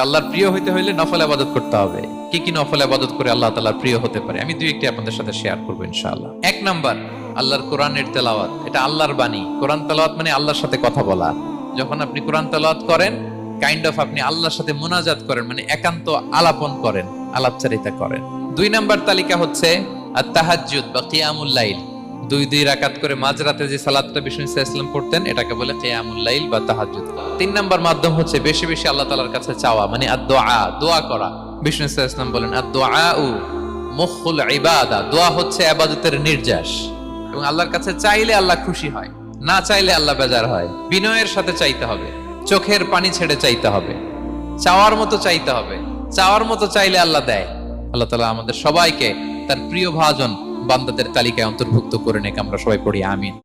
আল্লাহর প্রিয় হইতে হইলে নফল ইবাদত করতে হবে। কি কি নফল ইবাদত করে আল্লাহ তাআলার প্রিয় হতে পারে আমি দুই একটি আপনাদের সাথে শেয়ার করব ইনশাআল্লাহ। এক নাম্বার, আল্লাহর কোরআনের তেলাওয়াত। এটা আল্লাহর বাণী। কোরআন তেলাওয়াত মানে আল্লাহর সাথে কথা বলা। যখন আপনি কোরআন তেলাওয়াত করেন, কাইন্ড অফ আপনি আল্লাহর সাথে মুনাজাত করেন, মানে একান্ত আলাপন করেন, আলাপচারিতা করেন। দুই নাম্বার তালিকা হচ্ছে আত-তাহাজ্জুদ বা কিয়ামুল লাইল। দুই রাকাত করে মাঝরাতে যে সালাতটা বিষ্ণু সাল্লাল্লাহু আলাইহি ওয়াসাল্লাম পড়তেন, এটাকে বলে কিয়ামুল লাইল বা তাহাজ্জুদ। তিন নাম্বার মাধ্যম হচ্ছে বেশি বেশি আল্লাহ তাআলার কাছে চাওয়া, মানে আদ-দুআ, দোয়া করা। বিষ্ণু সাল্লাল্লাহু আলাইহি ওয়াসাল্লাম বলেন আদ-দুআউ মুখুল ইবাদা, দোয়া হচ্ছে ইবাদতের নির্যাস। এবং আল্লাহর কাছে চাইলে আল্লাহ খুশি হয়, না চাইলে আল্লাহ বেজার হয়। বিনয়ের সাথে চাইতে হবে, চোখের পানি ছেড়ে চাইতে হবে, চাওয়ার মতো চাইতে হবে। চাওয়ার মতো চাইলে আল্লাহ দেয়। আল্লাহ তাআলা আমাদের সবাইকে তার প্রিয় ভাজন বান্দাদের তালিকায় অন্তর্ভুক্ত করে নেক। আমরা সবাই পড়ি আমিন।